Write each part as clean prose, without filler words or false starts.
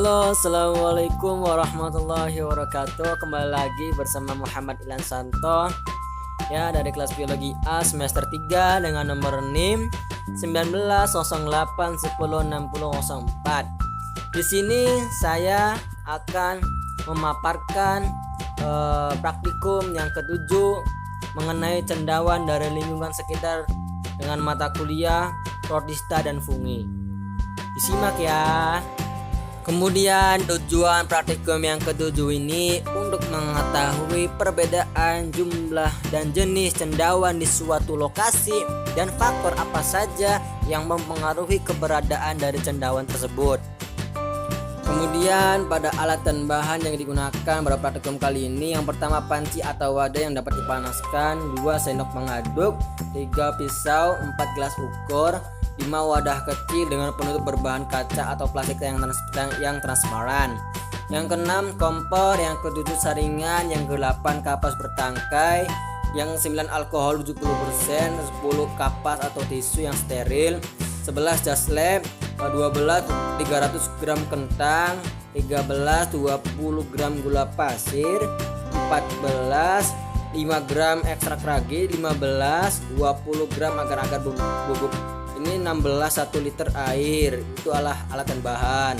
Halo, assalamualaikum warahmatullahi wabarakatuh. Kembali lagi bersama Muhammad Ilan Santo, ya, dari kelas biologi A semester 3 dengan nomor NIM 1908106004. Di sini saya akan memaparkan praktikum yang ketujuh mengenai cendawan dari lingkungan sekitar dengan mata kuliah protista dan fungi. Disimak ya. Kemudian tujuan praktikum yang ketujuh ini untuk mengetahui perbedaan jumlah dan jenis cendawan di suatu lokasi dan faktor apa saja yang mempengaruhi keberadaan dari cendawan tersebut. Kemudian pada alat dan bahan yang digunakan pada praktikum kali ini, yang pertama panci atau wadah yang dapat dipanaskan, 2 sendok mengaduk, 3 pisau, 4 gelas ukur, 5 wadah kecil dengan penutup berbahan kaca atau plastik yang transparan. Yang keenam kompor, yang ketujuh saringan, yang ke-8 kapas bertangkai, yang 9 alkohol 70%, 10 kapas atau tisu yang steril, 11 jas lab, 12 300 gram kentang, 13 20 gram gula pasir, 14 5 gram ekstrak ragi, 15 20 gram agar-agar bubuk. Ini 16 1 liter air. Itu adalah alat dan bahan.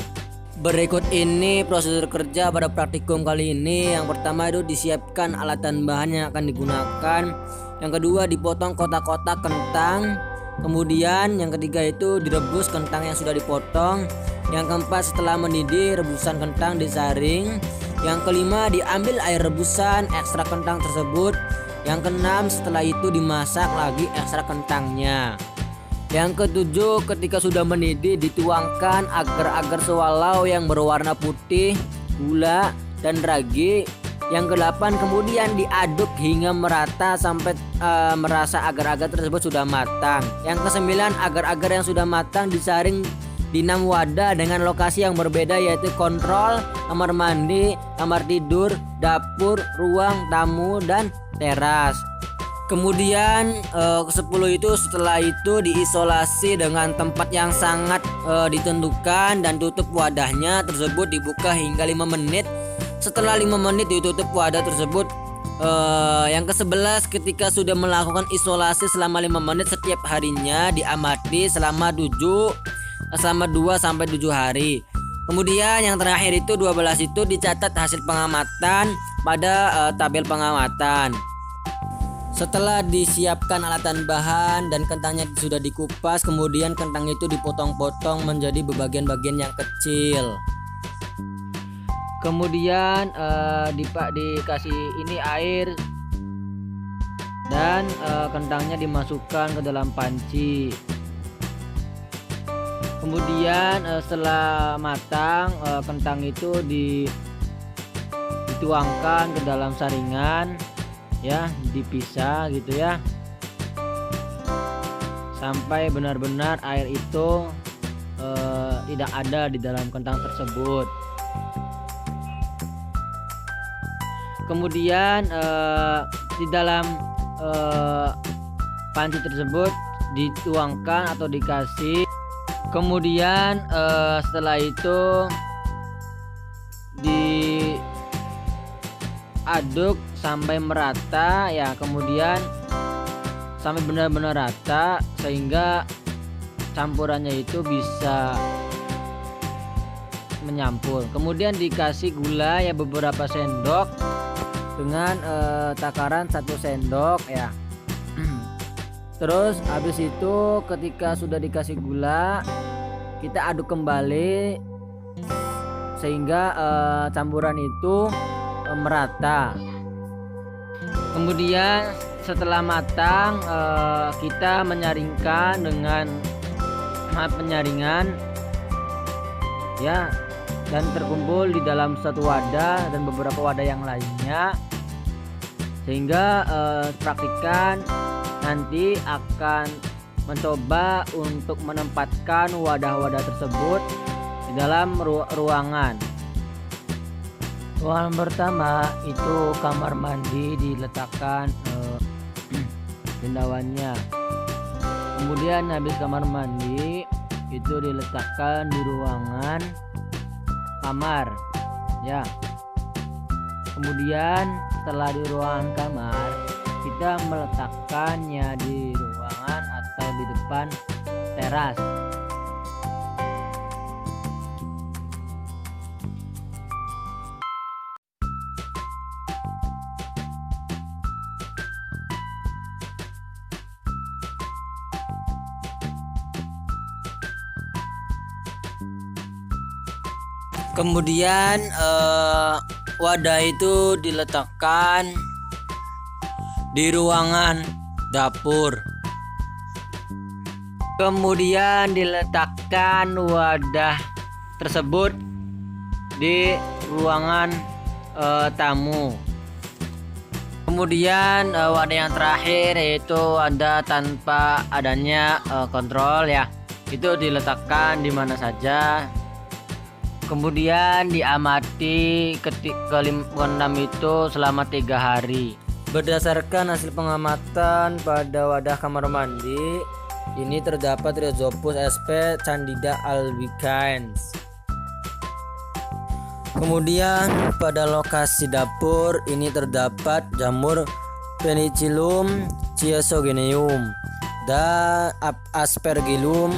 Berikut ini prosedur kerja pada praktikum kali ini. Yang pertama itu disiapkan alat dan bahan yang akan digunakan. Yang kedua dipotong kotak-kotak kentang. Kemudian yang ketiga itu direbus kentang yang sudah dipotong. Yang keempat setelah mendidih rebusan kentang disaring. Yang kelima diambil air rebusan ekstrak kentang tersebut. Yang keenam setelah itu dimasak lagi ekstrak kentangnya. Yang ketujuh ketika sudah mendidih dituangkan agar-agar sewalau yang berwarna putih, gula, dan ragi. Yang ke-8 kemudian diaduk hingga merata sampai merasa agar-agar tersebut sudah matang. Yang ke-9 agar-agar yang sudah matang disaring di 6 wadah dengan lokasi yang berbeda, yaitu kontrol, kamar mandi, kamar tidur, dapur, ruang tamu, dan teras. Kemudian ke-10 itu setelah itu diisolasi dengan tempat yang sangat ditentukan dan tutup wadahnya tersebut dibuka hingga 5 menit. Setelah 5 menit ditutup wadah tersebut. Yang ke-11 ketika sudah melakukan isolasi selama 5 menit setiap harinya diamati selama 2 sampai 7 hari. Kemudian yang terakhir itu 12 itu dicatat hasil pengamatan pada tabel pengamatan. Setelah disiapkan alat dan bahan dan kentangnya sudah dikupas, kemudian kentang itu dipotong-potong menjadi bagian-bagian yang kecil. Kemudian dikasih ini air dan kentangnya dimasukkan ke dalam panci. Kemudian setelah matang, kentang itu dituangkan ke dalam saringan, ya, dipisah gitu ya, sampai benar-benar air itu tidak ada di dalam kentang tersebut. Kemudian di dalam panci tersebut dituangkan atau dikasih. Kemudian setelah itu diaduk sampai merata, ya, kemudian sampai benar-benar rata sehingga campurannya itu bisa menyampur. Kemudian dikasih gula, ya, beberapa sendok dengan takaran 1 sendok, ya. Terus habis itu ketika sudah dikasih gula kita aduk kembali sehingga campuran itu merata. Kemudian setelah matang kita menyaringkan dengan penyaringan, ya, dan terkumpul di dalam satu wadah dan beberapa wadah yang lainnya, sehingga praktikan nanti akan mencoba untuk menempatkan wadah-wadah tersebut di dalam ruangan. Ruangan pertama itu kamar mandi, diletakkan cendawannya. Kemudian habis kamar mandi itu diletakkan di ruangan kamar ya. Kemudian setelah di ruangan kamar, kita meletakkannya di ruangan atau di depan teras. Kemudian wadah itu diletakkan di ruangan dapur. Kemudian diletakkan wadah tersebut di ruangan tamu. Kemudian wadah yang terakhir yaitu wadah tanpa adanya kontrol ya. Itu diletakkan di mana saja. Kemudian diamati keenam itu selama 3 hari. Berdasarkan hasil pengamatan pada wadah kamar mandi, ini terdapat Rhizopus sp. Candida albicans. Kemudian pada lokasi dapur ini terdapat jamur Penicillium caesogeneum dan Aspergillum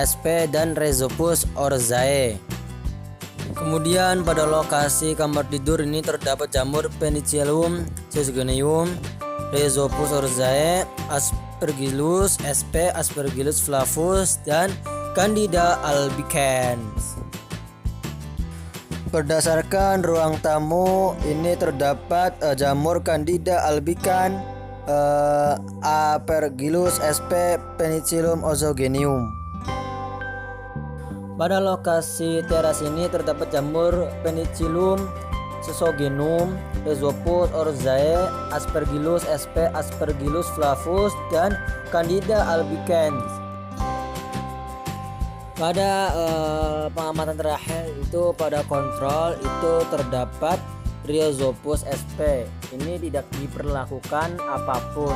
sp. dan Rhizopus orzae. Kemudian pada lokasi kamar tidur ini terdapat jamur Penicillium caesogeneum, Rhizopus orzae, Aspergillus sp, Aspergillus flavus, dan Candida albicans. Berdasarkan ruang tamu ini terdapat jamur Candida albicans, Aspergillus sp, Penicillium caesogeneum. Pada lokasi teras ini terdapat jamur Penicillium caesogeneum, Rhizopus orzae, Aspergillus sp, Aspergillus flavus, dan Candida albicans. Pada pengamatan terakhir itu pada kontrol itu terdapat Rhizopus sp. Ini tidak diperlakukan apapun.